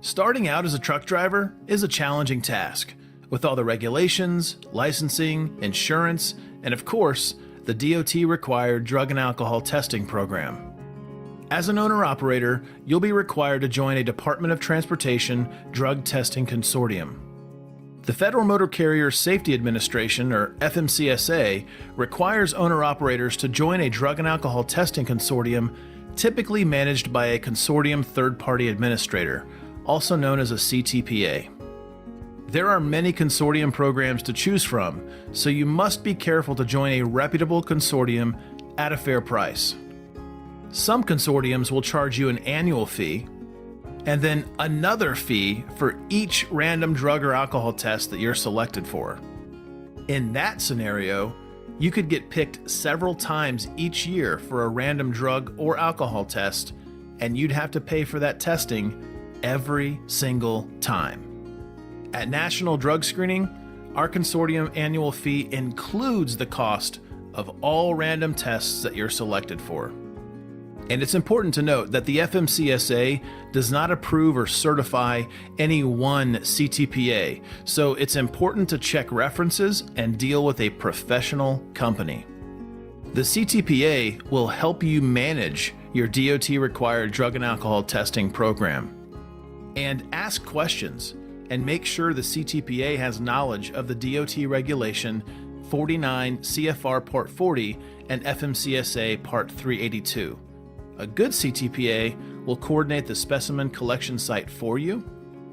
Starting out as a truck driver is a challenging task, with all the regulations, licensing, insurance, and of course, the DOT-required drug and alcohol testing program. As an owner-operator, you'll be required to join a Department of Transportation drug testing consortium. The Federal Motor Carrier Safety Administration, or FMCSA, requires owner-operators to join a drug and alcohol testing consortium typically managed by a consortium third-party administrator, also known as a CTPA. There are many consortium programs to choose from, so you must be careful to join a reputable consortium at a fair price. Some consortiums will charge you an annual fee, and then another fee for each random drug or alcohol test that you're selected for. In that scenario, you could get picked several times each year for a random drug or alcohol test, and you'd have to pay for that testing every single time. At National Drug Screening, our consortium annual fee includes the cost of all random tests that you're selected for. And it's important to note that the FMCSA does not approve or certify any one CTPA, so it's important to check references and deal with a professional company. The CTPA will help you manage your DOT-required drug and alcohol testing program. And ask questions and make sure the CTPA has knowledge of the DOT regulation 49 CFR Part 40 and FMCSA Part 382. A good CTPA will coordinate the specimen collection site for you,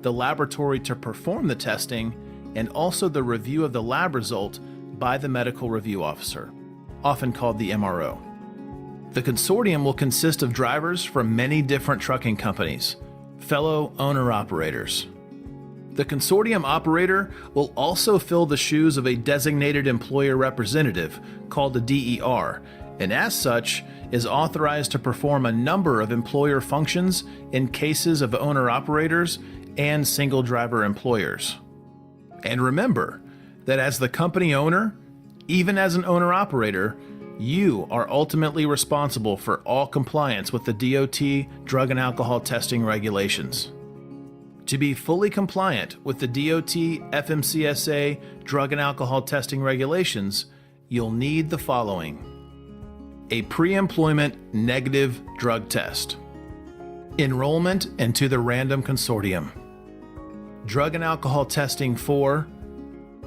the laboratory to perform the testing, and also the review of the lab result by the medical review officer, often called the MRO. The consortium will consist of drivers from many different trucking companies, fellow owner-operators. The consortium operator will also fill the shoes of a designated employer representative called a DER, and as such is authorized to perform a number of employer functions in cases of owner-operators and single-driver employers. And remember that as the company owner, even as an owner-operator, you are ultimately responsible for all compliance with the DOT drug and alcohol testing regulations. To be fully compliant with the DOT FMCSA drug and alcohol testing regulations, you'll need the following: a pre-employment negative drug test, enrollment into the random consortium, drug and alcohol testing for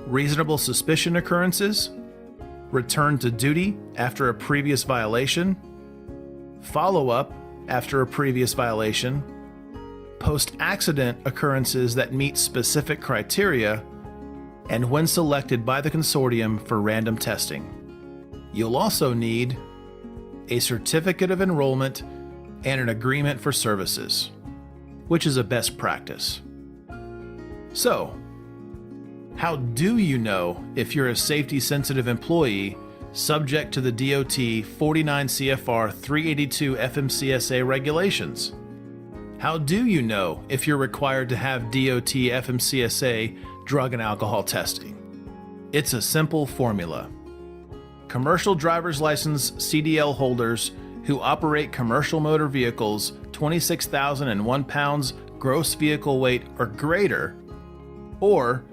reasonable suspicion occurrences, return to duty after a previous violation, follow-up after a previous violation, post-accident occurrences that meet specific criteria, and when selected by the consortium for random testing. You'll also need a Certificate of Enrollment and an agreement for services, which is a best practice. So, how do you know if you're a safety-sensitive employee subject to the DOT 49 CFR 382 FMCSA regulations? How do you know if you're required to have DOT FMCSA drug and alcohol testing? It's a simple formula. Commercial driver's license CDL holders who operate commercial motor vehicles 26,001 pounds gross vehicle weight or greater, or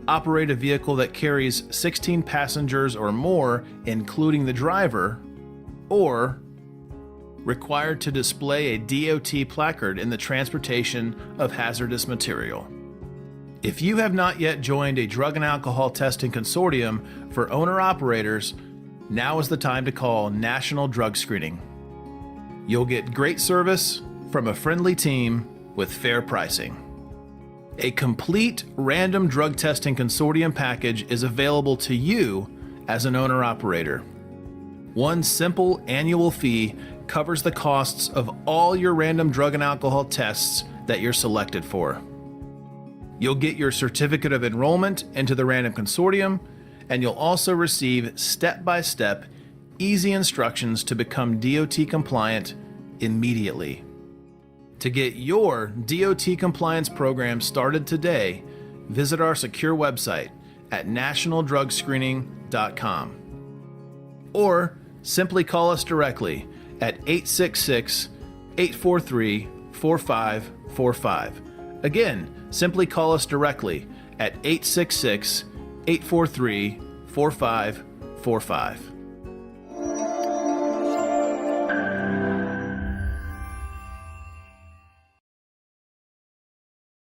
operate a vehicle that carries 16 passengers or more, including the driver, or required to display a DOT placard in the transportation of hazardous material. If you have not yet joined a drug and alcohol testing consortium for owner-operators, now is the time to call National Drug Screening. You'll get great service from a friendly team with fair pricing. A complete random drug testing consortium package is available to you as an owner-operator. One simple annual fee covers the costs of all your random drug and alcohol tests that you're selected for. You'll get your Certificate of Enrollment into the random consortium, and you'll also receive step-by-step, easy instructions to become DOT compliant immediately. To get your DOT compliance program started today, visit our secure website at nationaldrugscreening.com. Or simply call us directly at 866-843-4545. Again, simply call us directly at 866-843-4545.